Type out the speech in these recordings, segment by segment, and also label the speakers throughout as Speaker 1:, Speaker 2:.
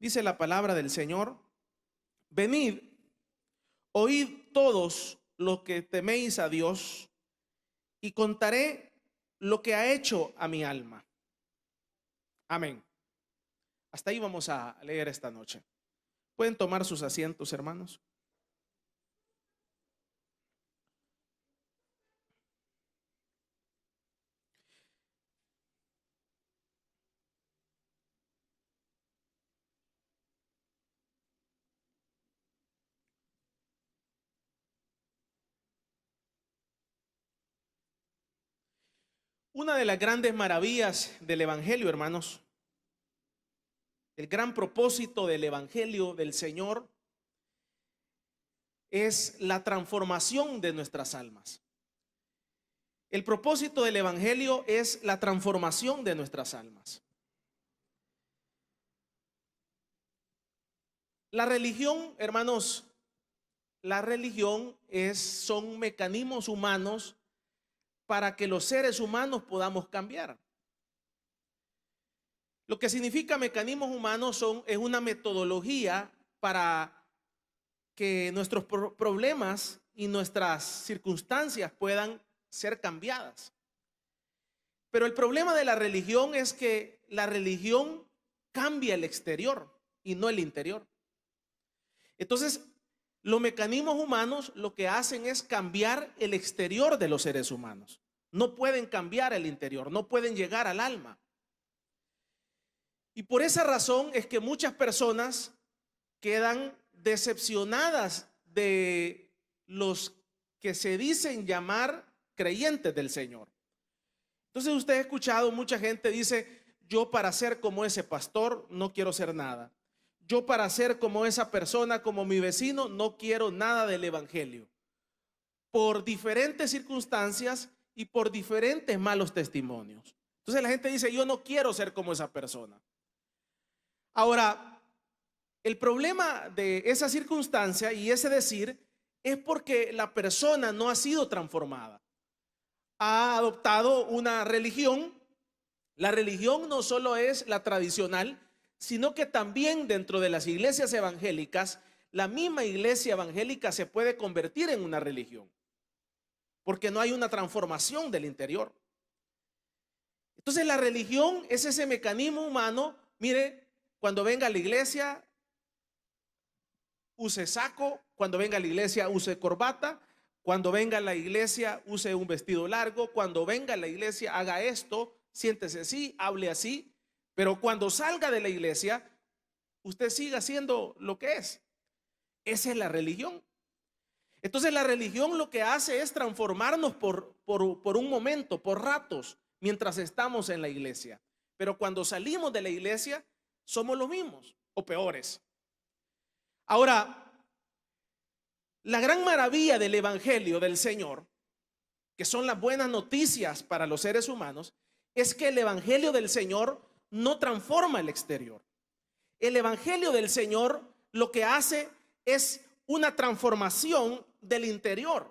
Speaker 1: Dice la palabra del Señor: venid, oíd todos los que teméis a Dios, y contaré lo que ha hecho a mi alma. Amén. Hasta ahí vamos a leer esta noche. ¿Pueden tomar sus asientos, hermanos? Una de las grandes maravillas del Evangelio, hermanos, el gran propósito del Evangelio del Señor es la transformación de nuestras almas. El propósito del Evangelio es la transformación de nuestras almas. La religión, hermanos, son mecanismos humanos para que los seres humanos podamos cambiar. Lo que significa mecanismos humanos es una metodología para que nuestros problemas y nuestras circunstancias puedan ser cambiadas. Pero el problema de la religión es que la religión cambia el exterior y no el interior. Entonces, los mecanismos humanos lo que hacen es cambiar el exterior de los seres humanos. No pueden cambiar el interior, no pueden llegar al alma. Y por esa razón es que muchas personas quedan decepcionadas de los que se dicen llamar creyentes del Señor. Entonces usted ha escuchado, mucha gente dice: yo para ser como ese pastor no quiero ser nada. Yo para ser como esa persona, como mi vecino, no quiero nada del Evangelio. Por diferentes circunstancias y por diferentes malos testimonios. Entonces la gente dice: yo no quiero ser como esa persona. Ahora, el problema de esa circunstancia y ese decir es porque la persona no ha sido transformada. Ha adoptado una religión. La religión no solo es la tradicional, sino que también dentro de las iglesias evangélicas, la misma iglesia evangélica se puede convertir en una religión, porque no hay una transformación del interior. Entonces la religión es ese mecanismo humano. Mire, cuando venga a la iglesia, use saco; cuando venga a la iglesia, use corbata; cuando venga a la iglesia, use un vestido largo; cuando venga a la iglesia, haga esto, siéntese así, hable así. Pero cuando salga de la iglesia, usted siga siendo lo que es. Esa es la religión. Entonces la religión lo que hace es transformarnos por un momento, por ratos, mientras estamos en la iglesia. Pero cuando salimos de la iglesia, somos los mismos o peores. Ahora, la gran maravilla del Evangelio del Señor, que son las buenas noticias para los seres humanos, es que el Evangelio del Señor no transforma el exterior. El Evangelio del Señor lo que hace es una transformación del interior.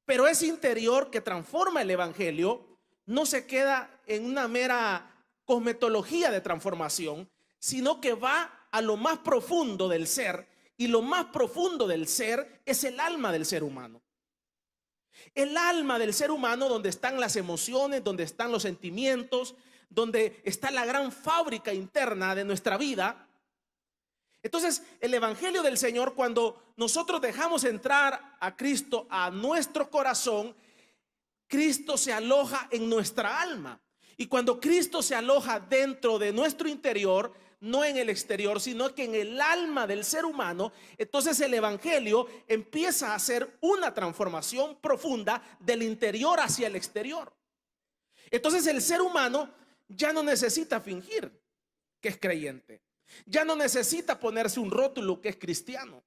Speaker 1: Pero ese interior que transforma el Evangelio no se queda en una mera cosmetología de transformación, sino que va a lo más profundo del ser. Y lo más profundo del ser es el alma del ser humano. El alma del ser humano, donde están las emociones, donde están los sentimientos, donde está la gran fábrica interna de nuestra vida. Entonces, el Evangelio del Señor, cuando nosotros dejamos entrar a Cristo a nuestro corazón, Cristo se aloja en nuestra alma. Y cuando Cristo se aloja dentro de nuestro interior, no en el exterior, sino que en el alma del ser humano, entonces el Evangelio empieza a hacer una transformación profunda del interior hacia el exterior. Entonces el ser humano ya no necesita fingir que es creyente. Ya no necesita ponerse un rótulo que es cristiano.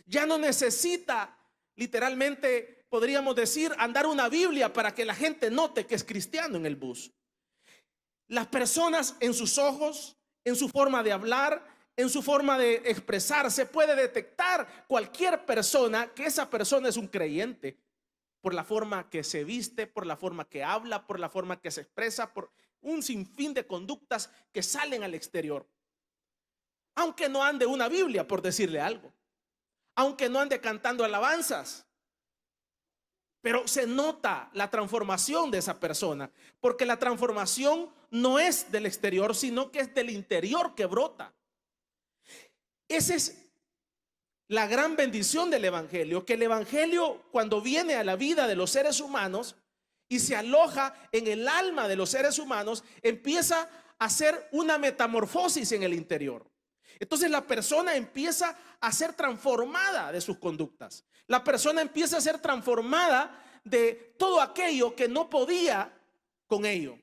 Speaker 1: Ya no necesita, literalmente podríamos decir, andar una Biblia para que la gente note que es cristiano en el bus. Las personas, en sus ojos, en su forma de hablar, en su forma de expresarse, puede detectar cualquier persona que esa persona es un creyente, por la forma que se viste, por la forma que habla, por la forma que se expresa, por un sinfín de conductas que salen al exterior. aunque no ande una Biblia, por decirle algo, aunque no ande cantando alabanzas. Pero se nota la transformación de esa persona, porque la transformación no es del exterior, sino que es del interior que brota. Esa es la gran bendición del evangelio, que el evangelio, cuando viene a la vida de los seres humanos y se aloja en el alma de los seres humanos, empieza a hacer una metamorfosis en el interior. Entonces la persona empieza a ser transformada de sus conductas. La persona empieza a ser transformada de todo aquello que no podía con ello,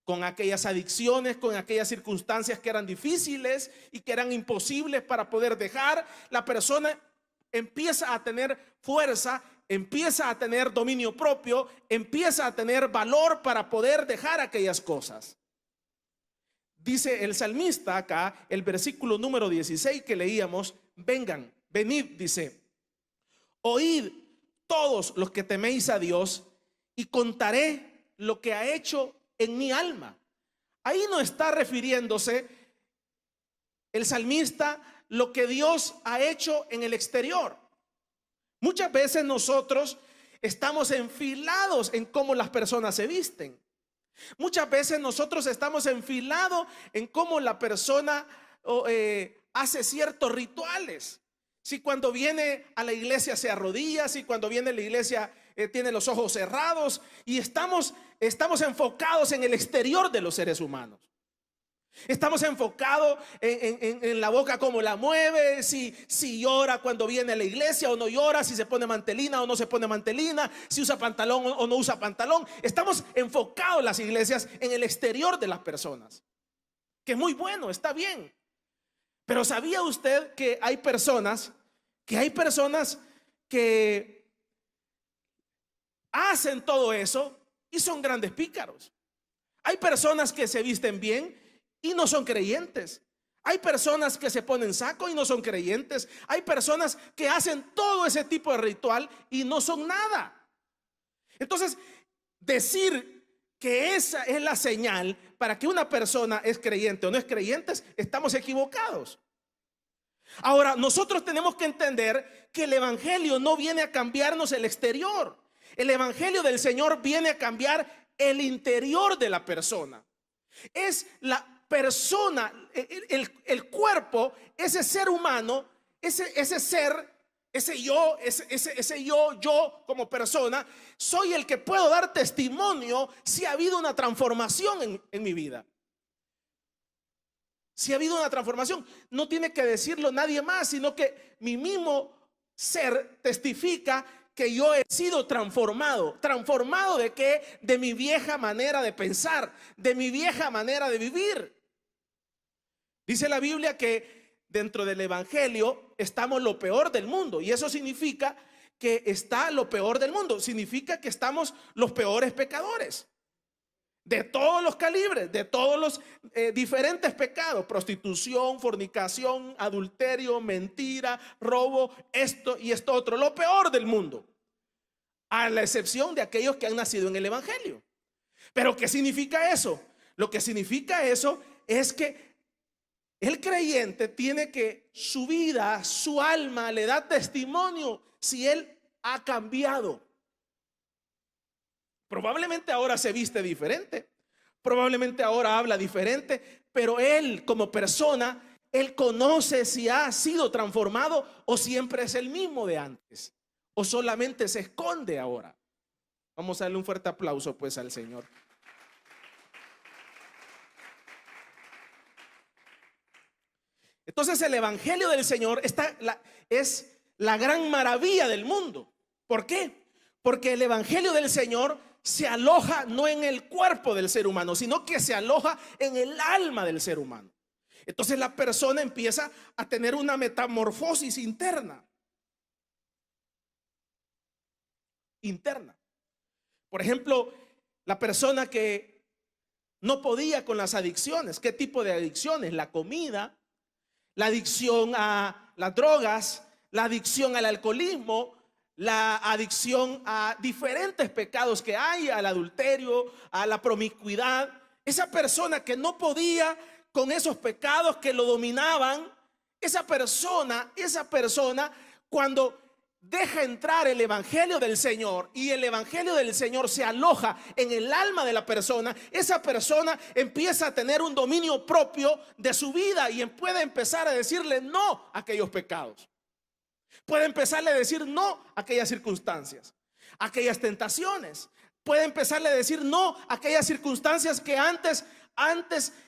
Speaker 1: con aquellas adicciones, con aquellas circunstancias que eran difíciles y que eran imposibles para poder dejar. La persona empieza a tener fuerza, empieza a tener dominio propio, empieza a tener valor para poder dejar aquellas cosas. Dice el salmista acá, el versículo número 16 que leíamos: vengan, venid, dice, oíd todos los que teméis a Dios, y contaré lo que ha hecho en mi alma. Ahí no está refiriéndose el salmista lo que Dios ha hecho en el exterior. Muchas veces nosotros estamos enfilados en cómo las personas se visten. Muchas veces nosotros estamos enfilados en cómo la persona hace ciertos rituales. Si cuando viene a la iglesia se arrodilla, si cuando viene a la iglesia tiene los ojos cerrados, y estamos enfocados en el exterior de los seres humanos. Estamos enfocados en la boca, cómo la mueve, si llora cuando viene a la iglesia o no llora, si se pone mantelina o no se pone mantelina, si usa pantalón o no usa pantalón. Estamos enfocados en las iglesias en el exterior de las personas, que es muy bueno, está bien. Pero ¿sabía usted que hay personas que hacen todo eso y son grandes pícaros? Hay personas que se visten bien y no son creyentes. Hay personas que se ponen saco y no son creyentes. Hay personas que hacen todo ese tipo de ritual y no son nada. Entonces, decir que esa es la señal para que una persona es creyente o no es creyente, estamos equivocados. Ahora, nosotros tenemos que entender que el evangelio no viene a cambiarnos el exterior. El evangelio del Señor viene a cambiar el interior de la persona. Es la persona, el cuerpo, ese ser humano, ese ser, ese yo como persona, soy el que puedo dar testimonio si ha habido una transformación en mi vida. Si ha habido una transformación, no tiene que decirlo nadie más, sino que mi mismo ser testifica que yo he sido transformado. ¿Transformado de qué? De mi vieja manera de pensar, de mi vieja manera de vivir. Dice la Biblia que dentro del evangelio estamos lo peor del mundo, y eso significa que está lo peor del mundo. Significa que estamos los peores pecadores, de todos los calibres, de todos los diferentes pecados: prostitución, fornicación, adulterio, mentira, robo, esto y esto otro, lo peor del mundo, a la excepción de aquellos que han nacido en el evangelio. Pero ¿qué significa eso? Lo que significa eso es que el creyente tiene que, su vida, su alma le da testimonio si él ha cambiado. Probablemente ahora se viste diferente, probablemente ahora habla diferente, pero él como persona, él conoce si ha sido transformado o siempre es el mismo de antes, o solamente se esconde ahora. Vamos a darle un fuerte aplauso pues al Señor. Entonces el evangelio del Señor es la gran maravilla del mundo. ¿Por qué? Porque el evangelio del Señor se aloja no en el cuerpo del ser humano, sino que se aloja en el alma del ser humano. Entonces la persona empieza a tener una metamorfosis interna. Por ejemplo, la persona que no podía con las adicciones. ¿Qué tipo de adicciones? La comida, la adicción a las drogas, la adicción al alcoholismo, la adicción a diferentes pecados que hay, al adulterio, a la promiscuidad. Esa persona que no podía con esos pecados que lo dominaban, esa persona, cuando deja entrar el evangelio del Señor y el evangelio del Señor se aloja en el alma de la persona, esa persona empieza a tener un dominio propio de su vida y puede empezar a decirle no a aquellos pecados. Puede empezarle a decir no a aquellas circunstancias, a aquellas tentaciones. Puede empezarle a decir no a aquellas circunstancias que antes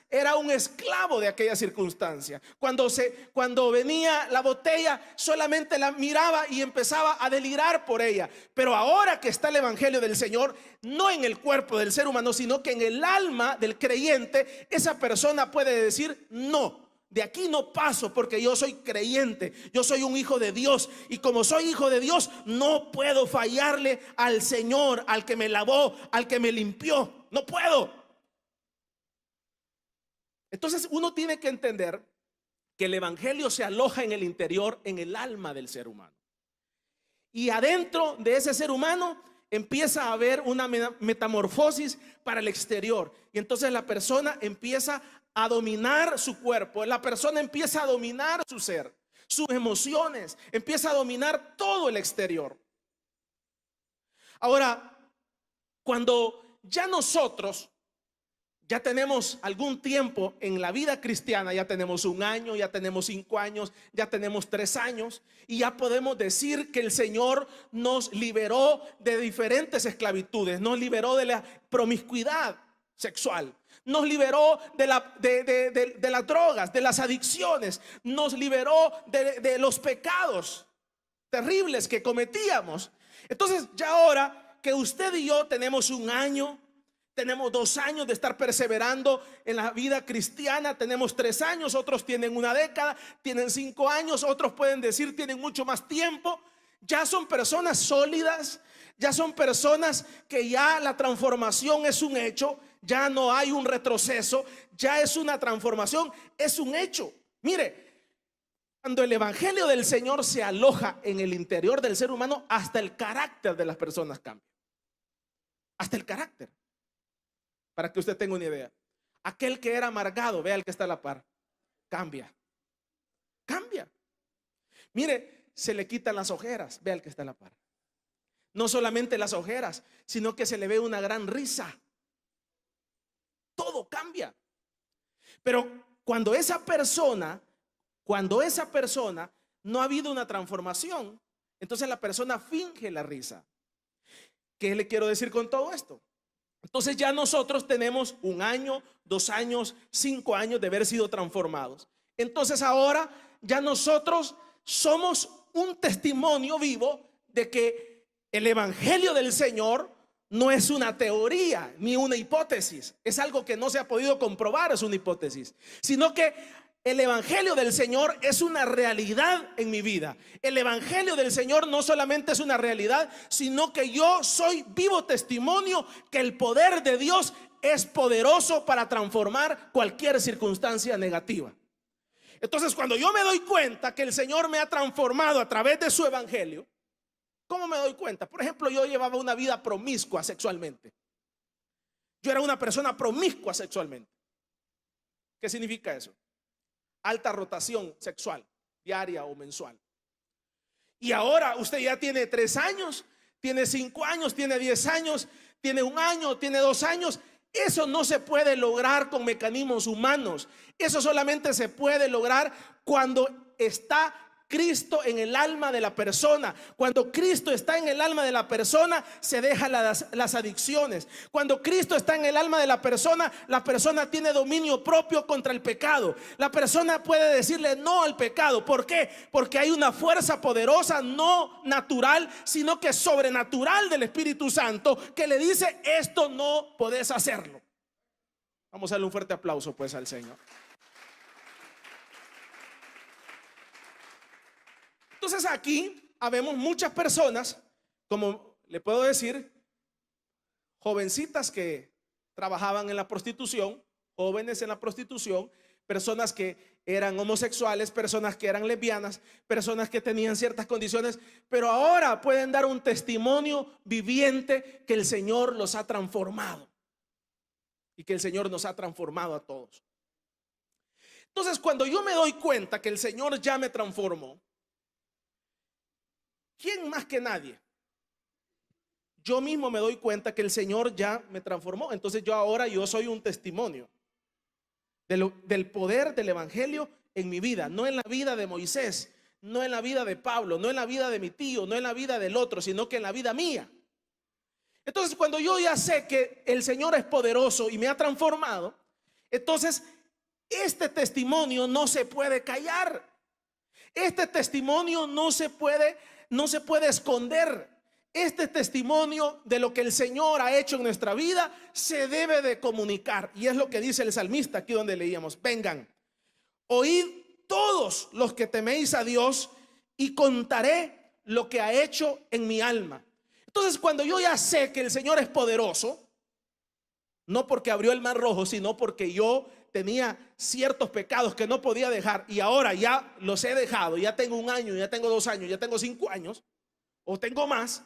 Speaker 1: era un esclavo de aquella circunstancia. Cuando venía la botella, solamente la miraba y empezaba a delirar por ella. Pero ahora que está el evangelio del Señor, no en el cuerpo del ser humano, sino que en el alma del creyente, esa persona puede decir no. De aquí no paso porque yo soy creyente, yo soy un hijo de Dios, y como soy hijo de Dios no puedo fallarle al Señor, al que me lavó, al que me limpió. No puedo. Entonces uno tiene que entender que el evangelio se aloja en el interior, en el alma del ser humano. Y adentro de ese ser humano empieza a haber una metamorfosis para el exterior. Y entonces la persona empieza a dominar su cuerpo, la persona empieza a dominar su ser, sus emociones, empieza a dominar todo el exterior. Ahora, cuando nosotros ya tenemos algún tiempo en la vida cristiana, ya tenemos 1 año, ya tenemos 5 años, ya tenemos 3 años, y ya podemos decir que el Señor nos liberó de diferentes esclavitudes, nos liberó de la promiscuidad sexual, nos liberó de las drogas, de las adicciones, nos liberó de los pecados terribles que cometíamos. Entonces ya ahora que usted y yo tenemos 1 año, tenemos 2 años de estar perseverando en la vida cristiana, tenemos 3 años, otros tienen 1 década, tienen 5 años, otros pueden decir tienen mucho más tiempo. Ya son personas sólidas, ya son personas que ya la transformación es un hecho, ya no hay un retroceso, ya es una transformación, es un hecho. Mire, cuando el evangelio del Señor se aloja en el interior del ser humano, hasta el carácter de las personas cambia. Hasta el carácter. Para que usted tenga una idea, aquel que era amargado, vea al que está a la par, cambia. Mire, se le quitan las ojeras, vea al que está a la par. No solamente las ojeras, sino que se le ve una gran risa. Todo cambia. Pero cuando esa persona no ha habido una transformación, entonces la persona finge la risa. ¿Qué le quiero decir con todo esto? Entonces ya nosotros tenemos 1 año, 2 años, 5 años de haber sido transformados. Entonces ahora ya nosotros somos un testimonio vivo de que el evangelio del Señor no es una teoría ni una hipótesis. Es algo que no se ha podido comprobar, es una hipótesis, sino que el evangelio del Señor es una realidad en mi vida. El evangelio del Señor no solamente es una realidad, sino que yo soy vivo testimonio que el poder de Dios es poderoso para transformar cualquier circunstancia negativa. Entonces, cuando yo me doy cuenta que el Señor me ha transformado a través de su evangelio, ¿cómo me doy cuenta? Por ejemplo, yo llevaba una vida promiscua sexualmente. Yo era una persona promiscua sexualmente. ¿Qué significa eso? Alta rotación sexual, diaria o mensual. Y ahora usted ya tiene 3 años, tiene 5 años, tiene 10 años, tiene 1 año, tiene 2 años. Eso no se puede lograr con mecanismos humanos. Eso solamente se puede lograr cuando está Cristo en el alma de la persona. Cuando Cristo está en el alma de la persona, se dejan las adicciones. Cuando Cristo está en el alma de la persona tiene dominio propio contra el pecado. La persona puede decirle no al pecado. ¿Por qué? Porque hay una fuerza poderosa, no natural, sino que sobrenatural del Espíritu Santo, que le dice: esto no podés hacerlo. Vamos a darle un fuerte aplauso pues al Señor. Entonces aquí habemos muchas personas, como le puedo decir, jovencitas que trabajaban en la prostitución, jóvenes en la prostitución, personas que eran homosexuales, personas que eran lesbianas, personas que tenían ciertas condiciones, pero ahora pueden dar un testimonio viviente que el Señor los ha transformado y que el Señor nos ha transformado a todos. Entonces, cuando yo me doy cuenta que el Señor ya me transformó, ¿quién más que nadie? Yo mismo me doy cuenta que el Señor ya me transformó. Entonces yo soy un testimonio del poder del evangelio en mi vida, no en la vida de Moisés, no en la vida de Pablo, no en la vida de mi tío, no en la vida del otro, sino que en la vida mía. Entonces, cuando yo ya sé que el Señor es poderoso y me ha transformado, entonces este testimonio no se puede callar. Este testimonio no se puede esconder. Este testimonio de lo que el Señor ha hecho en nuestra vida se debe de comunicar. Y es lo que dice el salmista aquí donde leíamos: vengan, oíd todos los que teméis a Dios, y contaré lo que ha hecho en mi alma. Entonces, cuando yo ya sé que el Señor es poderoso, no porque abrió el mar rojo, sino porque yo tenía ciertos pecados que no podía dejar, y ahora ya los he dejado, ya tengo 1 año, ya tengo 2 años, ya tengo 5 años, o tengo más.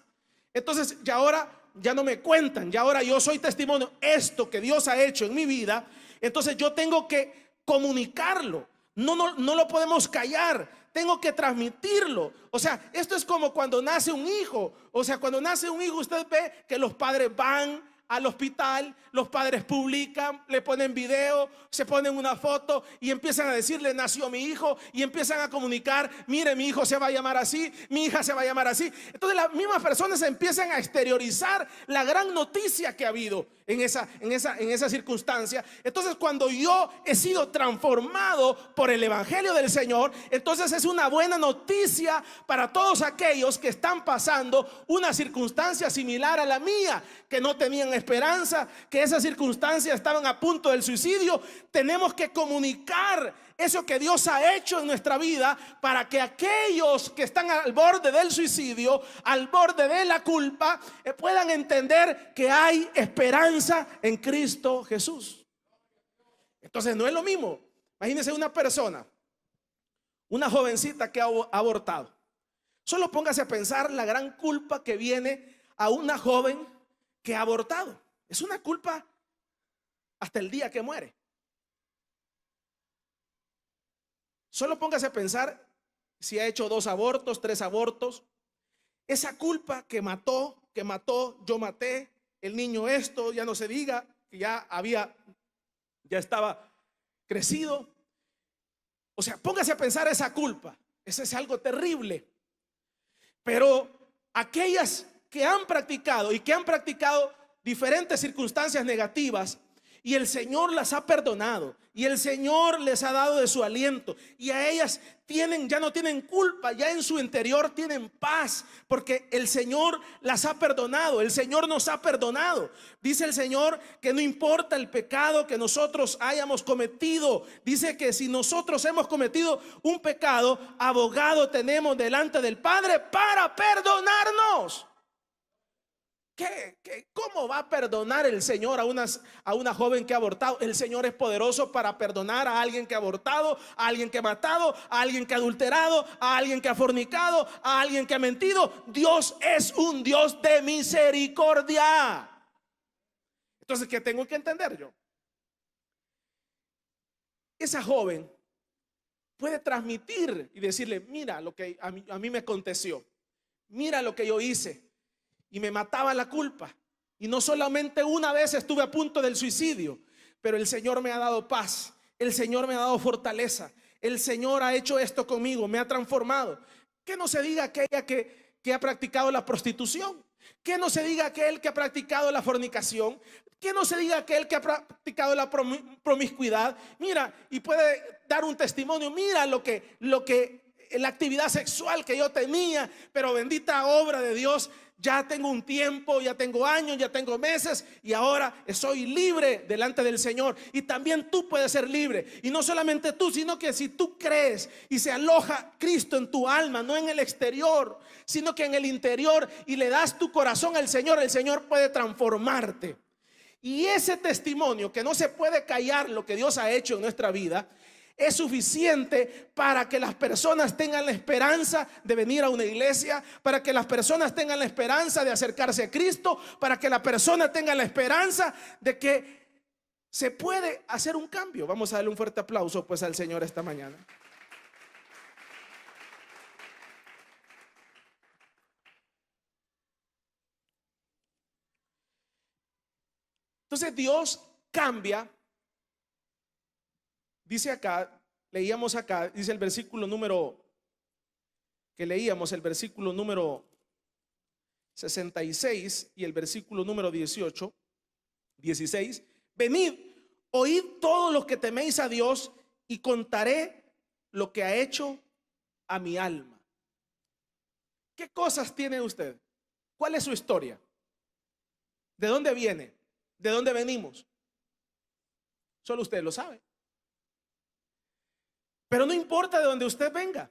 Speaker 1: Entonces ya ahora ya no me cuentan, ya ahora yo soy testimonio, esto que Dios ha hecho en mi vida. Entonces yo tengo que comunicarlo, no lo podemos callar, tengo que transmitirlo. O sea, esto es como cuando nace un hijo. O sea, cuando nace un hijo, usted ve que los padres van al hospital, los padres publican, le ponen video, se ponen una foto y empiezan a decirle: nació mi hijo, y empiezan a comunicar: mire, mi hijo se va a llamar así, mi hija se va a llamar así. Entonces las mismas personas empiezan a exteriorizar la gran noticia que ha habido en esa circunstancia. Entonces, cuando yo he sido transformado por el evangelio del Señor, entonces es una buena noticia para todos aquellos que están pasando una circunstancia similar a la mía, que no tenían esperanza, que esas circunstancias estaban a punto del suicidio. Tenemos que comunicar eso que Dios ha hecho en nuestra vida, para que aquellos que están al borde del suicidio, al borde de la culpa, puedan entender que hay esperanza en Cristo Jesús. Entonces no es lo mismo. Imagínense una persona, una jovencita que ha abortado. Solo póngase a pensar la gran culpa que viene a una joven que ha abortado. Es una culpa hasta el día que muere. Solo póngase a pensar si ha hecho 2 abortos, 3 abortos. Esa culpa que mató, yo maté, el niño esto, ya no se diga, que ya estaba crecido. O sea, póngase a pensar esa culpa. Eso es algo terrible. Pero aquellas que han practicado diferentes circunstancias negativas, y el Señor las ha perdonado, y el Señor les ha dado de su aliento, y a ellas ya no tienen culpa, ya en su interior tienen paz, porque el Señor las ha perdonado, el Señor nos ha perdonado. Dice el Señor que no importa el pecado que nosotros hayamos cometido, dice que si nosotros hemos cometido un pecado, abogado tenemos delante del Padre para perdonarnos. ¿Cómo va a perdonar el Señor a una joven que ha abortado? El Señor es poderoso para perdonar a alguien que ha abortado, a alguien que ha matado, a alguien que ha adulterado, a alguien que ha fornicado, a alguien que ha mentido. Dios es un Dios de misericordia. Entonces, ¿qué tengo que entender yo? Esa joven puede transmitir y decirle: mira lo que a mí me aconteció, mira lo que yo hice, y me mataba la culpa, y no solamente una vez estuve a punto del suicidio, pero el Señor me ha dado paz, el Señor me ha dado fortaleza, el Señor ha hecho esto conmigo, me ha transformado. Que no se diga aquella que ha practicado la prostitución, que no se diga aquel que ha practicado la fornicación, que no se diga aquel que ha practicado la promiscuidad. Mira, y puede dar un testimonio: mira la actividad sexual que yo tenía, pero bendita obra de Dios, ya tengo un tiempo, ya tengo años, ya tengo meses, y ahora soy libre delante del Señor. Y también tú puedes ser libre, y no solamente tú, sino que si tú crees y se aloja Cristo en tu alma, no en el exterior, sino que en el interior, y le das tu corazón al Señor, el Señor puede transformarte. Y ese testimonio, que no se puede callar lo que Dios ha hecho en nuestra vida, es suficiente para que las personas tengan la esperanza de venir a una iglesia, para que las personas tengan la esperanza de acercarse a Cristo, para que la persona tenga la esperanza de que se puede hacer un cambio. Vamos a darle un fuerte aplauso pues al Señor esta mañana. Entonces Dios cambia. Dice acá, leíamos acá, dice el versículo número que leíamos, el versículo número 66 y el versículo número 18, 16. Venid, oíd todos los que teméis a Dios y contaré lo que ha hecho a mi alma. ¿Qué cosas tiene usted? ¿Cuál es su historia? ¿De dónde viene? ¿De dónde venimos? Solo usted lo sabe. Pero no importa de dónde usted venga.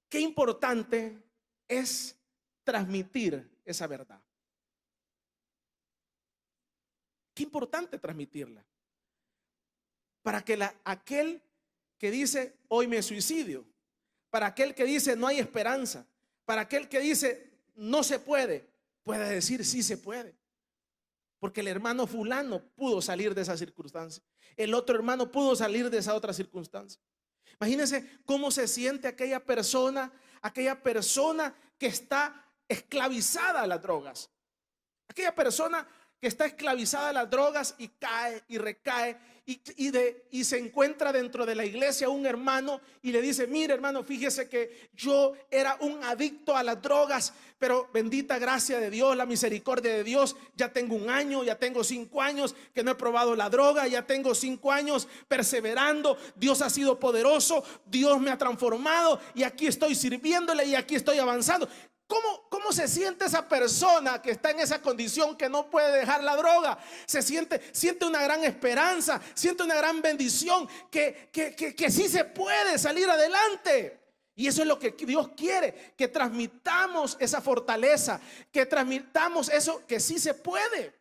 Speaker 1: Qué importante es transmitir esa verdad. Qué importante transmitirla. Para que aquel que dice hoy me suicidio, para aquel que dice no hay esperanza, para aquel que dice no se puede, pueda decir sí se puede. Porque el hermano fulano pudo salir de esa circunstancia. El otro hermano pudo salir de esa otra circunstancia. Imagínense cómo se siente aquella persona que está esclavizada a las drogas. Aquella persona que está esclavizada a las drogas y cae y recae y se encuentra dentro de la iglesia un hermano y le dice: mire, hermano, fíjese que yo era un adicto a las drogas, pero bendita gracia de Dios, la misericordia de Dios, ya tengo 1 año, ya tengo 5 años que no he probado la droga, ya tengo 5 años perseverando. Dios ha sido poderoso, Dios me ha transformado y aquí estoy sirviéndole y aquí estoy avanzando. ¿Cómo se siente esa persona que está en esa condición, que no puede dejar la droga? Siente una gran esperanza, siente una gran bendición, que sí se puede salir adelante. Y eso es lo que Dios quiere, que transmitamos esa fortaleza, que transmitamos eso, que sí se puede.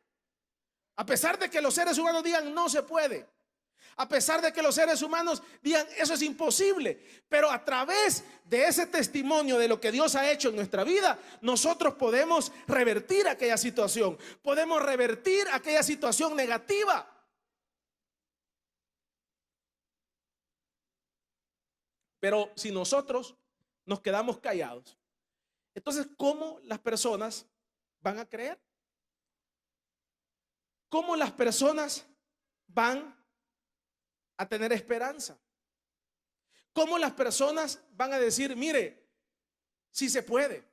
Speaker 1: A pesar de que los seres humanos digan no se puede, a pesar de que los seres humanos digan eso es imposible, pero a través de ese testimonio de lo que Dios ha hecho en nuestra vida, nosotros podemos revertir aquella situación, podemos revertir aquella situación negativa. Pero si nosotros nos quedamos callados, entonces ¿cómo las personas van a creer? ¿Cómo las personas van a tener esperanza? ¿Cómo las personas van a decir mire, sí se puede?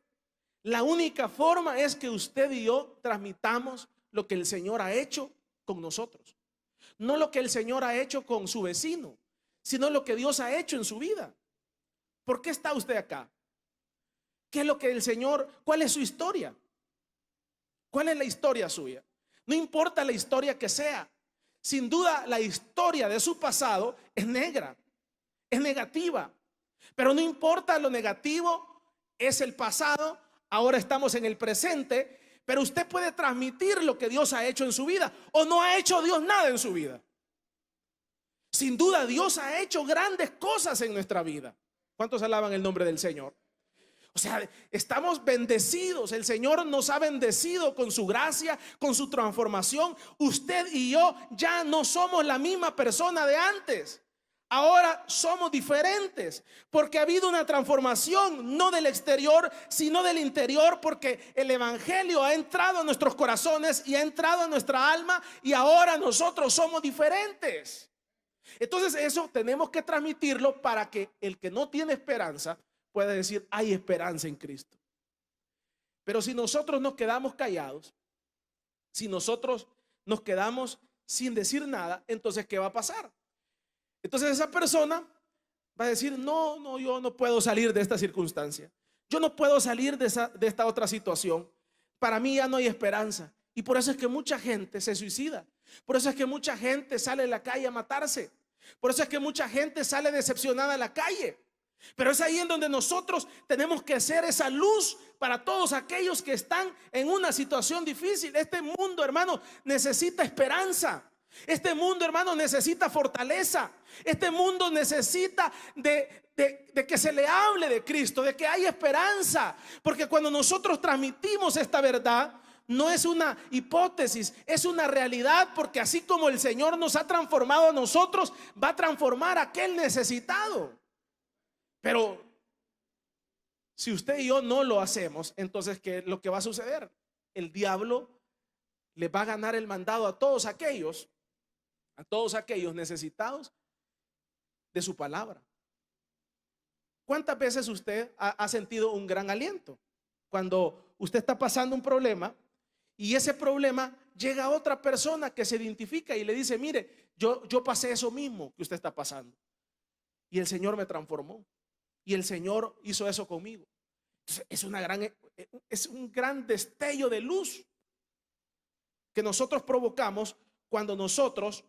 Speaker 1: La única forma es que usted y yo transmitamos lo que el Señor ha hecho con nosotros. No lo que el Señor ha hecho con su vecino, sino lo que Dios ha hecho en su vida. ¿Por qué está usted acá? ¿Qué es lo que el Señor, cuál es su historia? ¿Cuál es la historia suya? No importa la historia que sea. Sin duda la historia de su pasado es negra, es negativa. Pero no importa lo negativo, es el pasado. Ahora estamos en el presente. Pero usted puede transmitir lo que Dios ha hecho en su vida. ¿O no ha hecho Dios nada en su vida? Sin duda Dios ha hecho grandes cosas en nuestra vida. ¿Cuántos alaban el nombre del Señor? O sea, estamos bendecidos. El Señor nos ha bendecido con su gracia, con su transformación. Usted y yo ya no somos la misma persona de antes. Ahora somos diferentes porque ha habido una transformación, no del exterior, sino del interior, porque el evangelio ha entrado a nuestros corazones y ha entrado a nuestra alma, y ahora nosotros somos diferentes. Entonces eso tenemos que transmitirlo para que el que no tiene esperanza pueda decir hay esperanza en Cristo. Pero si nosotros nos quedamos callados, si nosotros nos quedamos sin decir nada, entonces ¿qué va a pasar? Entonces esa persona va a decir no, yo no puedo salir de esta circunstancia, yo no puedo salir de esta otra situación, para mí ya no hay esperanza. Y por eso es que mucha gente se suicida, por eso es que mucha gente sale a la calle a matarse, por eso es que mucha gente sale decepcionada a la calle. Pero es ahí en donde nosotros tenemos que ser esa luz para todos aquellos que están en una situación difícil. Este mundo, hermano, necesita esperanza. Este mundo, hermano, necesita fortaleza. Este mundo necesita de que se le hable de Cristo, de que hay esperanza. Porque cuando nosotros transmitimos esta verdad, no es una hipótesis, es una realidad, porque así como el Señor nos ha transformado a nosotros, va a transformar a aquel necesitado. Pero si usted y yo no lo hacemos, entonces ¿qué es lo que va a suceder? El diablo le va a ganar el mandado a todos aquellos necesitados de su palabra. ¿Cuántas veces usted ha sentido un gran aliento cuando usted está pasando un problema y ese problema llega a otra persona que se identifica y le dice: mire, yo pasé eso mismo que usted está pasando y el Señor me transformó y el Señor hizo eso conmigo? Entonces, es un gran destello de luz que nosotros provocamos cuando nosotros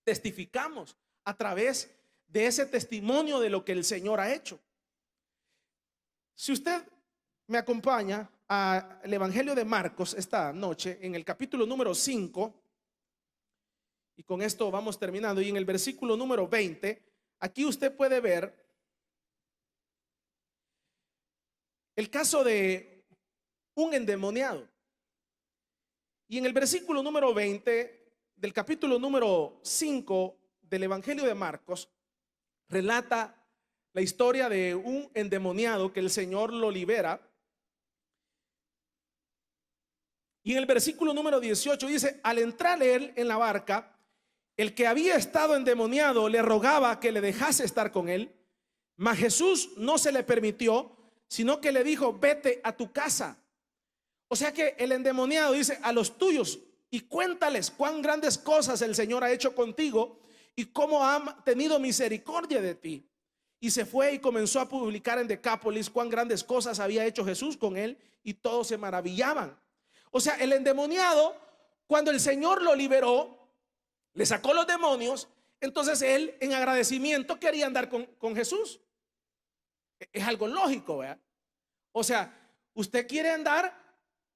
Speaker 1: testificamos a través de ese testimonio de lo que el Señor ha hecho. Si usted me acompaña al Evangelio de Marcos esta noche, en el capítulo número 5, y con esto vamos terminando, y en el versículo número 20, aquí usted puede ver el caso de un endemoniado. Y en el versículo número 20 del capítulo número 5 del Evangelio de Marcos, relata la historia de un endemoniado que el Señor lo libera. Y en el versículo número 18 dice: al entrar él en la barca, el que había estado endemoniado le rogaba que le dejase estar con él, mas Jesús no se le permitió, sino que le dijo: vete a tu casa. O sea que el endemoniado dice a los tuyos: y cuéntales cuán grandes cosas el Señor ha hecho contigo y cómo ha tenido misericordia de ti. Y se fue y comenzó a publicar en Decápolis cuán grandes cosas había hecho Jesús con él, y todos se maravillaban. O sea, el endemoniado, cuando el Señor lo liberó, le sacó los demonios, entonces él en agradecimiento quería andar con Jesús. Es algo lógico, ¿verdad? O sea, usted quiere andar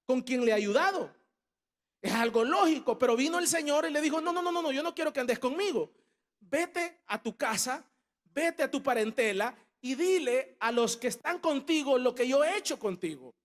Speaker 1: con quien le ha ayudado. Es algo lógico, pero vino el Señor y le dijo: no, yo no quiero que andes conmigo. Vete a tu casa, vete a tu parentela y dile a los que están contigo lo que yo he hecho contigo.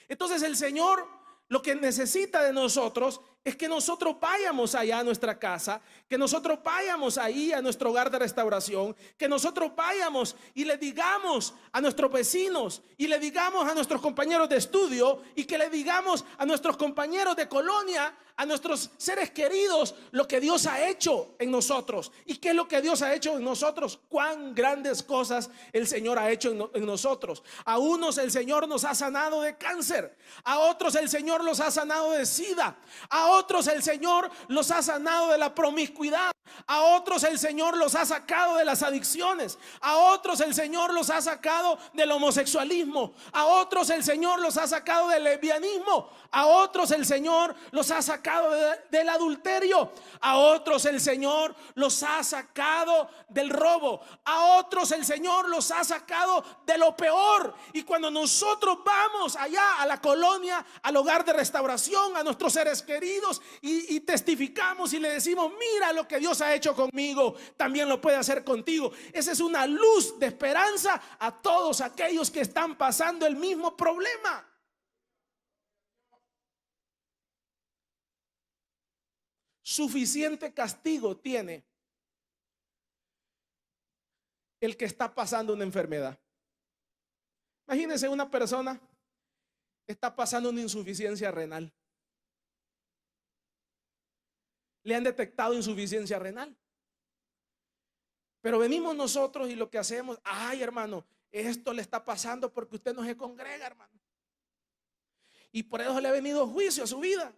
Speaker 1: Entonces el Señor lo que necesita de nosotros es que nosotros vayamos allá a nuestra casa, que nosotros vayamos ahí a nuestro hogar de restauración, que nosotros vayamos y le digamos a nuestros vecinos, y le digamos a nuestros compañeros de estudio, y que le digamos a nuestros compañeros de colonia, a nuestros seres queridos, lo que Dios ha hecho en nosotros. ¿Y qué es lo que Dios ha hecho en nosotros? Cuán grandes cosas el Señor ha hecho en nosotros. A unos el Señor nos ha sanado de cáncer, a otros el Señor los ha sanado de SIDA, a otros el Señor los ha sanado de la promiscuidad, a otros el Señor los ha sacado de las adicciones, a otros el Señor los ha sacado del homosexualismo, a otros el Señor los ha sacado del lesbianismo, a otros el Señor los ha sacado del adulterio, a otros el Señor los ha sacado del robo, a otros el Señor los ha sacado de lo peor. Y cuando nosotros vamos allá a la colonia, al hogar de restauración, a nuestros seres queridos, y testificamos y le decimos: mira lo que Dios ha hecho conmigo, también lo puede hacer contigo. Esa es una luz de esperanza a todos aquellos que están pasando el mismo problema. Suficiente castigo tiene el que está pasando una enfermedad. Imagínense, una persona está pasando una insuficiencia renal. Le han detectado insuficiencia renal. Pero venimos nosotros y lo que hacemos: ay, hermano, esto le está pasando porque usted no se congrega, hermano, y por eso le ha venido juicio a su vida.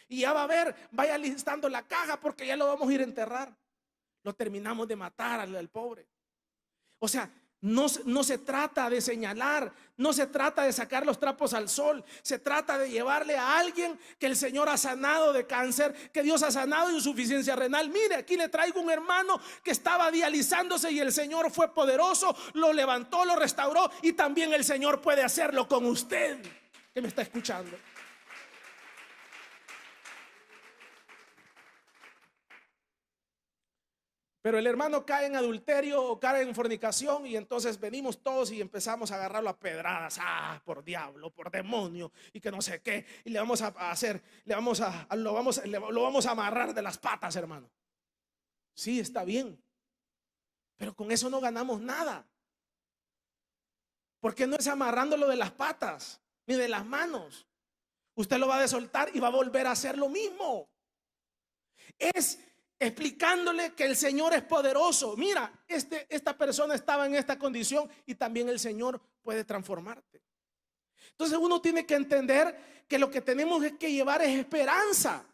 Speaker 1: Y ya va a ver, vaya listando la caja porque ya lo vamos a ir a enterrar. Lo terminamos de matar al pobre. O sea, no se trata de señalar, no se trata de sacar los trapos al sol. Se trata de llevarle a alguien que el Señor ha sanado de cáncer, que Dios ha sanado de insuficiencia renal. Mire, aquí le traigo un hermano que estaba dializándose y el Señor fue poderoso, lo levantó, lo restauró, y también el Señor puede hacerlo con usted que me está escuchando. Pero el hermano cae en adulterio o cae en fornicación y entonces venimos todos y empezamos a agarrarlo a pedradas. Ah, por diablo, por demonio y que no sé qué. Y le vamos a hacer, lo vamos a amarrar de las patas, hermano. Sí, está bien. Pero con eso no ganamos nada. Porque no es amarrándolo de las patas ni de las manos. Usted lo va a soltar y va a volver a hacer lo mismo. Es explicándole que el Señor es poderoso. Mira, esta persona estaba en esta condición y también el Señor puede transformarte. Entonces uno tiene que entender que lo que tenemos que llevar es esperanza.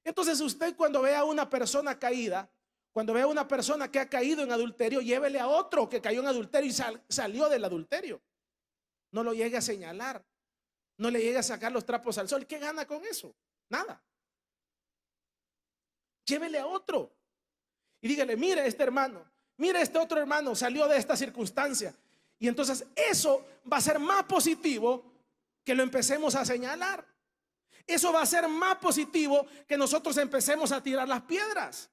Speaker 1: Entonces usted, cuando vea a una persona caída, cuando vea a una persona que ha caído en adulterio, llévele a otro que cayó en adulterio y salió del adulterio. No lo llegue a señalar, no le llegue a sacar los trapos al sol. ¿Qué gana con eso? Nada. Llévele a otro y dígale: mire, este hermano, mire, este otro hermano salió de esta circunstancia. Y entonces eso va a ser más positivo que lo empecemos a señalar. Eso va a ser más positivo que nosotros empecemos a tirar las piedras.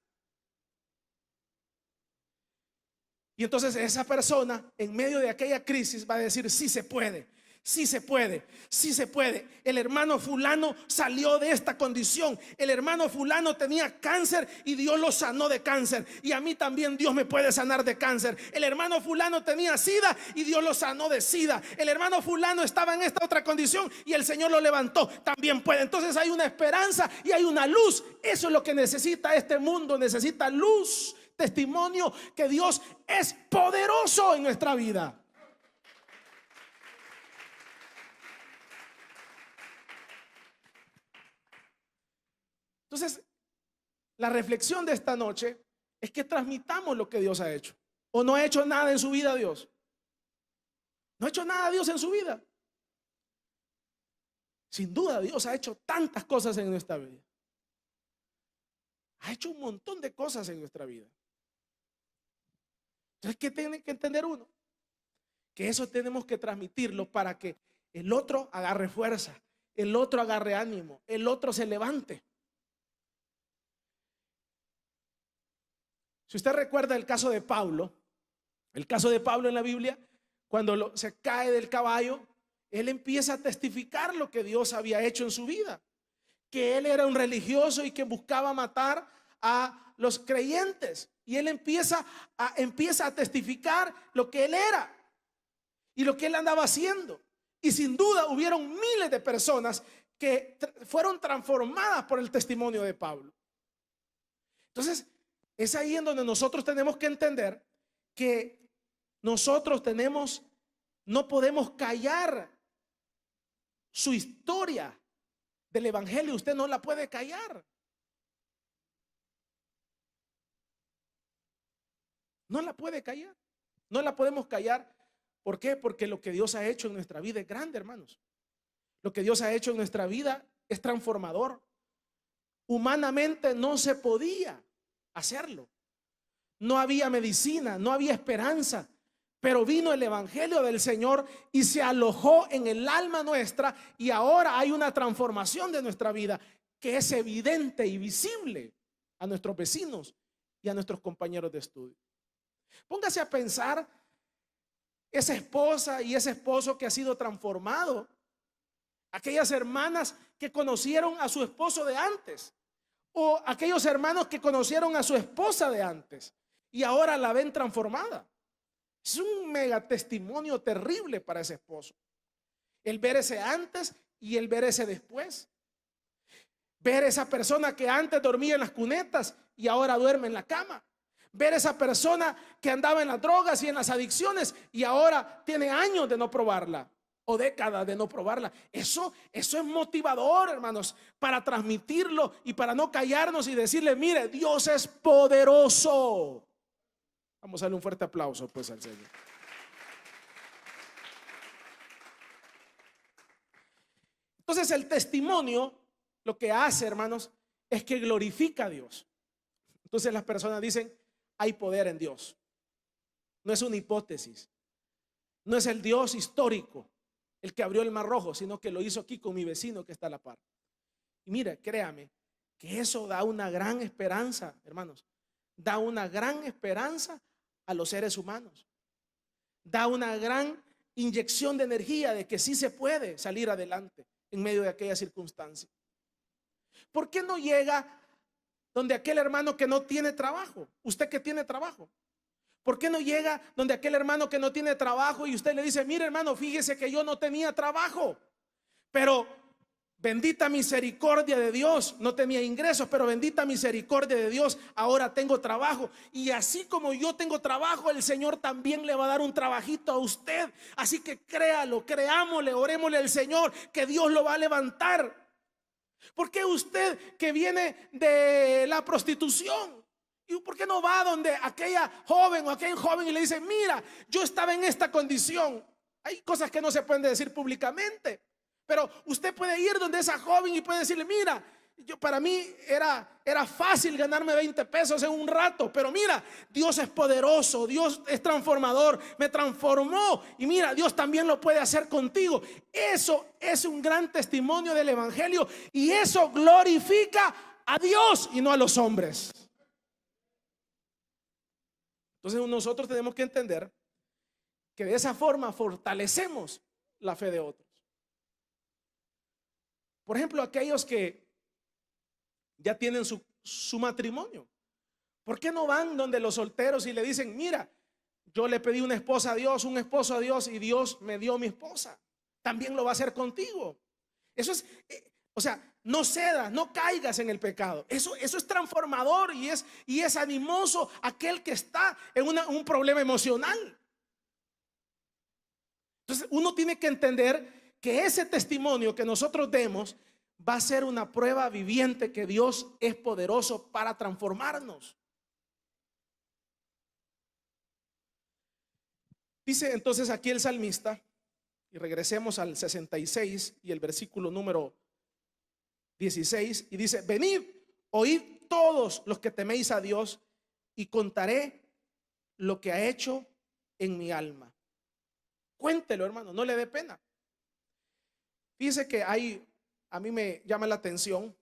Speaker 1: Y entonces esa persona en medio de aquella crisis va a decir: sí se puede, sí se puede, sí se puede. El hermano fulano salió de esta condición. El hermano fulano tenía cáncer y Dios lo sanó de cáncer. Y a mí también Dios me puede sanar de cáncer. El hermano fulano tenía sida y Dios lo sanó de sida. El hermano fulano estaba en esta otra condición y el Señor lo levantó. También puede. Entonces hay una esperanza y hay una luz. Eso es lo que necesita este mundo. Necesita luz, testimonio que Dios es poderoso en nuestra vida. Entonces, la reflexión de esta noche es que transmitamos lo que Dios ha hecho. ¿O no ha hecho nada en su vida Dios? ¿No ha hecho nada Dios en su vida? Sin duda Dios ha hecho tantas cosas en nuestra vida. Ha hecho un montón de cosas en nuestra vida. Entonces, ¿qué tiene que entender uno? Que eso tenemos que transmitirlo para que el otro agarre fuerza, el otro agarre ánimo, el otro se levante. Si usted recuerda el caso de Pablo en la Biblia, cuando se cae del caballo, él empieza a testificar lo que Dios había hecho en su vida, que él era un religioso y que buscaba matar a los creyentes, y él empieza a testificar lo que él era y lo que él andaba haciendo. Y sin duda hubieron miles de personas que fueron transformadas por el testimonio de Pablo. Entonces, es ahí en donde nosotros tenemos que entender que nosotros no podemos callar su historia del evangelio. Usted no la puede callar. No la puede callar. No la podemos callar. ¿Por qué? Porque lo que Dios ha hecho en nuestra vida es grande, hermanos. Lo que Dios ha hecho en nuestra vida es transformador. Humanamente no se podía hacerlo. No había medicina, no había esperanza, pero vino el evangelio del Señor y se alojó en el alma nuestra, y ahora hay una transformación de nuestra vida que es evidente y visible a nuestros vecinos y a nuestros compañeros de estudio. Póngase a pensar esa esposa y ese esposo que ha sido transformado, aquellas hermanas que conocieron a su esposo de antes, o aquellos hermanos que conocieron a su esposa de antes y ahora la ven transformada. Es un mega testimonio terrible para ese esposo, el ver ese antes y el ver ese después. Ver esa persona que antes dormía en las cunetas y ahora duerme en la cama. Ver esa persona que andaba en las drogas y en las adicciones y ahora tiene años de no probarla, o décadas de no probarla. Eso es motivador, hermanos, para transmitirlo y para no callarnos y decirle: mire, Dios es poderoso. Vamos a darle un fuerte aplauso pues al Señor. Entonces el testimonio lo que hace, hermanos, es que glorifica a Dios. Entonces las personas dicen: hay poder en Dios. No es una hipótesis, no es el Dios histórico el que abrió el Mar Rojo, sino que lo hizo aquí con mi vecino que está a la par. Y mire, créame que eso da una gran esperanza, hermanos. Da una gran esperanza a los seres humanos. Da una gran inyección de energía de que sí se puede salir adelante en medio de aquella circunstancia. ¿Por qué no llega donde aquel hermano que no tiene trabajo? Usted que tiene trabajo. ¿Por qué no llega donde aquel hermano que no tiene trabajo y usted le dice: mire, hermano, fíjese que yo no tenía trabajo, pero bendita misericordia de Dios, no tenía ingresos, pero bendita misericordia de Dios, ahora tengo trabajo. Y así como yo tengo trabajo, el Señor también le va a dar un trabajito a usted. Así que créalo, creámosle, orémosle al Señor que Dios lo va a levantar. ¿Por qué usted que viene de la prostitución? ¿Y por qué no va donde aquella joven o aquel joven y le dice: mira, yo estaba en esta condición? Hay cosas que no se pueden decir públicamente, pero usted puede ir donde esa joven y puede decirle: mira, para mí era fácil ganarme 20 pesos en un rato, pero mira, Dios es poderoso, Dios es transformador, me transformó, y mira, Dios también lo puede hacer contigo. Eso es un gran testimonio del evangelio, y eso glorifica a Dios y no a los hombres. Entonces nosotros tenemos que entender que de esa forma fortalecemos la fe de otros. Por ejemplo, aquellos que ya tienen su matrimonio, ¿por qué no van donde los solteros y le dicen: mira, yo le pedí una esposa a Dios, un esposo a Dios, y Dios me dio mi esposa? También lo va a hacer contigo. Eso es, o sea, no cedas, no caigas en el pecado. Eso es transformador y es animoso aquel que está en un problema emocional. Entonces uno tiene que entender que ese testimonio que nosotros demos va a ser una prueba viviente que Dios es poderoso para transformarnos. Dice entonces aquí el salmista, y regresemos al 66 y el versículo número 16, y dice: venid, oíd todos los que teméis a Dios, y contaré lo que ha hecho en mi alma. Cuéntelo, hermano, no le dé pena. Fíjese que a mí me llama la atención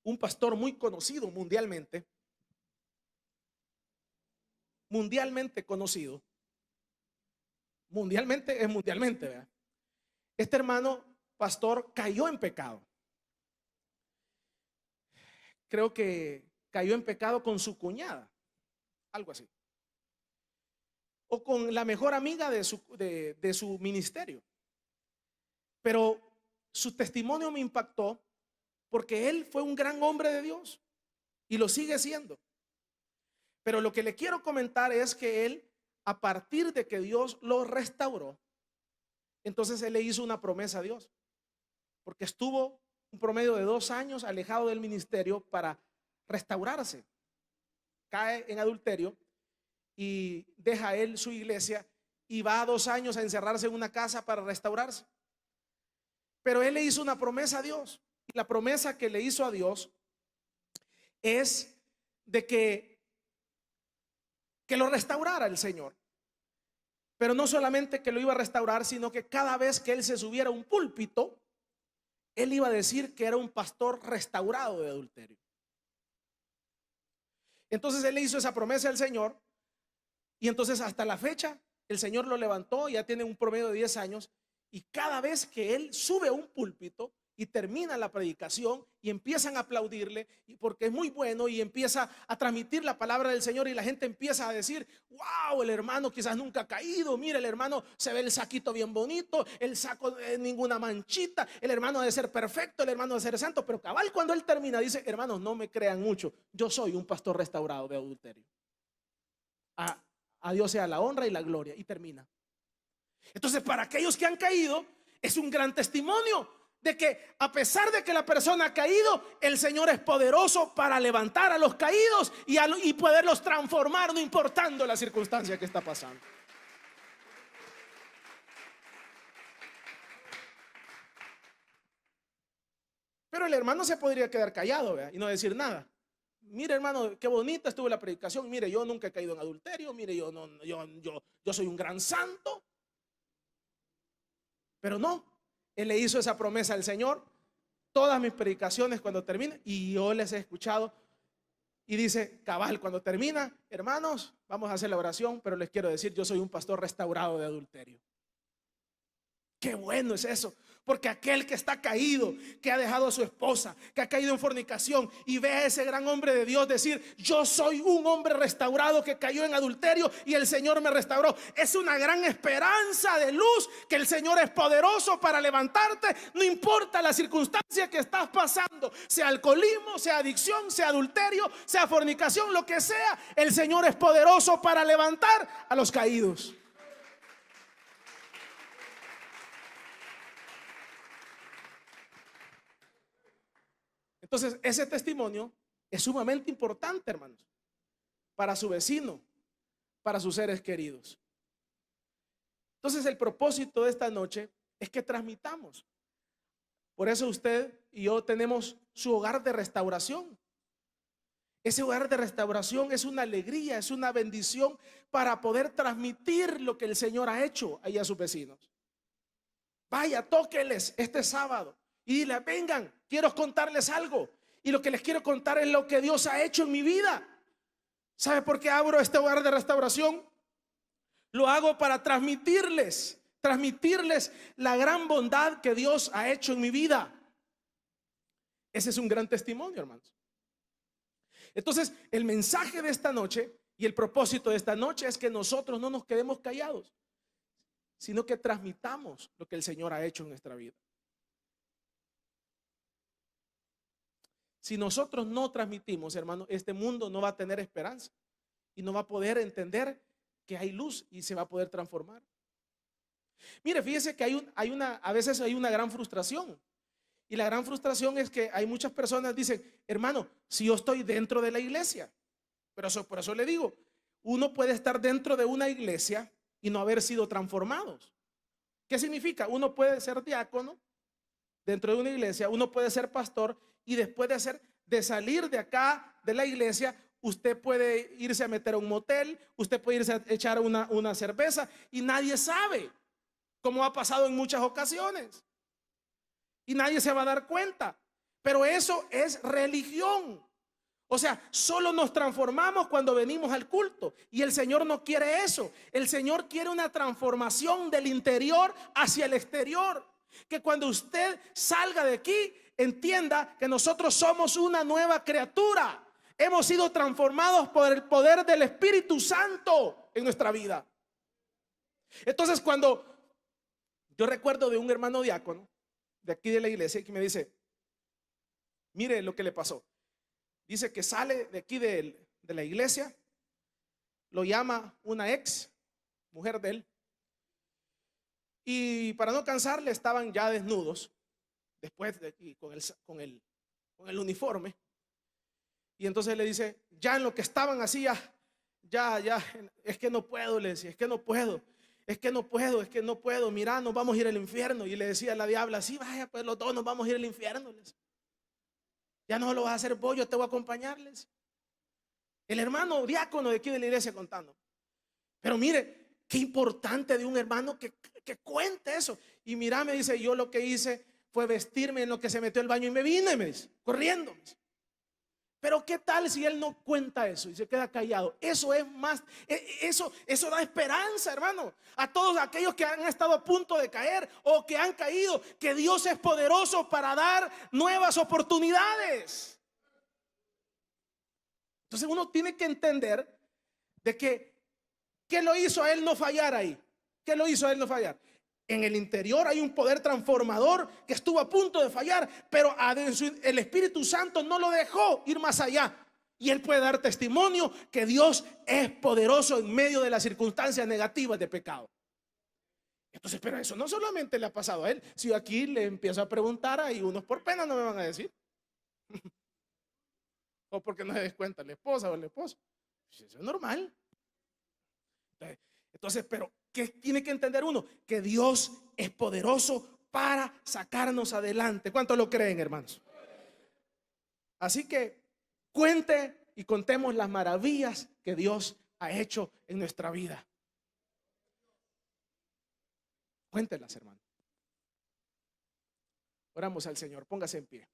Speaker 1: un pastor muy conocido mundialmente conocido. Mundialmente es mundialmente, ¿verdad? Este hermano pastor cayó en pecado. Creo que cayó en pecado con su cuñada, algo así, o con la mejor amiga de su ministerio. Pero su testimonio me impactó porque él fue un gran hombre de Dios y lo sigue siendo. Pero lo que le quiero comentar es que él, a partir de que Dios lo restauró, entonces él le hizo una promesa a Dios, porque estuvo un promedio de 2 años alejado del ministerio para restaurarse. Cae en adulterio y deja él su iglesia y va 2 años a encerrarse en una casa para restaurarse. Pero él le hizo una promesa a Dios, y la promesa que le hizo a Dios es de que lo restaurara el Señor. Pero no solamente que lo iba a restaurar, sino que cada vez que él se subiera a un púlpito, él iba a decir que era un pastor restaurado de adulterio. Entonces él le hizo esa promesa al Señor, y entonces hasta la fecha el Señor lo levantó, ya tiene un promedio de 10 años, y cada vez que él sube a un púlpito y termina la predicación y empiezan a aplaudirle, y porque es muy bueno, y empieza a transmitir la palabra del Señor, y la gente empieza a decir: wow, el hermano quizás nunca ha caído, mira, el hermano se ve el saquito bien bonito, el saco ninguna manchita, el hermano debe ser perfecto, el hermano debe ser santo. Pero cabal, cuando él termina dice: hermanos, no me crean mucho, yo soy un pastor restaurado de adulterio. A Dios sea la honra y la gloria. Y termina. Entonces, para aquellos que han caído, es un gran testimonio de que a pesar de que la persona ha caído, el Señor es poderoso para levantar a los caídos y poderlos transformar, no importando la circunstancia que está pasando. Pero el hermano se podría quedar callado, ¿verdad? Y no decir nada. Mire, hermano, qué bonita estuvo la predicación. Mire, yo nunca he caído en adulterio. Mire, yo soy un gran santo. Pero no, él le hizo esa promesa al Señor, todas mis predicaciones cuando termine, y yo les he escuchado, y dice, cabal, cuando termina, hermanos, vamos a hacer la oración, pero les quiero decir, yo soy un pastor restaurado de adulterio. Qué bueno es eso, porque aquel que está caído, que ha dejado a su esposa, que ha caído en fornicación, y ve a ese gran hombre de Dios decir, yo soy un hombre restaurado que cayó en adulterio y el Señor me restauró. Es una gran esperanza de luz, que el Señor es poderoso para levantarte, no importa la circunstancia que estás pasando, sea alcoholismo, sea adicción, sea adulterio, sea fornicación, lo que sea, el Señor es poderoso para levantar a los caídos. Entonces, ese testimonio es sumamente importante, hermanos, para su vecino, para sus seres queridos. Entonces, el propósito de esta noche es que transmitamos. Por eso usted y yo tenemos su hogar de restauración. Ese hogar de restauración es una alegría, es una bendición para poder transmitir lo que el Señor ha hecho ahí a sus vecinos. Vaya, tóqueles este sábado y dile, vengan, quiero contarles algo. Y lo que les quiero contar es lo que Dios ha hecho en mi vida. ¿Sabe por qué abro este hogar de restauración? Lo hago para transmitirles la gran bondad que Dios ha hecho en mi vida. Ese es un gran testimonio, hermanos. Entonces, el mensaje de esta noche y el propósito de esta noche es que nosotros no nos quedemos callados, sino que transmitamos lo que el Señor ha hecho en nuestra vida. Si nosotros no transmitimos, hermano, este mundo no va a tener esperanza y no va a poder entender que hay luz y se va a poder transformar. Mire, fíjese que a veces hay una gran frustración. Y la gran frustración es que hay muchas personas que dicen, hermano, si yo estoy dentro de la iglesia, pero por eso le digo, uno puede estar dentro de una iglesia y no haber sido transformados. ¿Qué significa? Uno puede ser diácono dentro de una iglesia, uno puede ser pastor, y después de salir de acá de la iglesia, usted puede irse a meter a un motel, usted puede irse a echar una cerveza y nadie sabe, como ha pasado en muchas ocasiones, y nadie se va a dar cuenta. Pero eso es religión. O sea, solo nos transformamos cuando venimos al culto, y el Señor no quiere eso. El Señor quiere una transformación del interior hacia el exterior. Que cuando usted salga de aquí, entienda que nosotros somos una nueva criatura. Hemos sido transformados por el poder del Espíritu Santo en nuestra vida. Entonces, cuando yo recuerdo de un hermano diácono de aquí de la iglesia que me dice, mire lo que le pasó. Dice que sale de aquí de la iglesia, lo llama una ex mujer de él, y para no cansarle estaban ya desnudos, después de aquí con el uniforme, y entonces le dice, ya en lo que estaban así, ya, es que no puedo, le decía, es que no puedo, mira, nos vamos a ir al infierno. Y le decía a la diabla, sí, vaya, pues los dos nos vamos a ir al infierno. Ya no lo vas a hacer vos, yo te voy a acompañarles. El hermano diácono de aquí de la iglesia contando. Pero mire, qué importante de un hermano que cuente eso. Y mira, me dice, yo lo que hice fue vestirme en lo que se metió el baño y me vine, me dice, corriendo. Pero qué tal si él no cuenta eso y se queda callado. Eso es más, eso da esperanza, hermano, a todos aquellos que han estado a punto de caer o que han caído, que Dios es poderoso para dar nuevas oportunidades. Entonces uno tiene que entender de que ¿qué lo hizo a él no fallar ahí? ¿Qué lo hizo a él no fallar? En el interior hay un poder transformador que estuvo a punto de fallar, pero el Espíritu Santo no lo dejó ir más allá. Y él puede dar testimonio que Dios es poderoso en medio de las circunstancias negativas de pecado. Entonces, pero eso no solamente le ha pasado a él. Si yo aquí le empiezo a preguntar, ahí unos por pena no me van a decir. O porque no se descuenta la esposa o el esposo. Eso es normal. Entonces, pero ¿qué tiene que entender uno? Que Dios es poderoso para sacarnos adelante. ¿Cuántos lo creen, hermanos? Así que cuente y contemos las maravillas que Dios ha hecho en nuestra vida. Cuéntelas, hermano. Oramos al Señor, póngase en pie.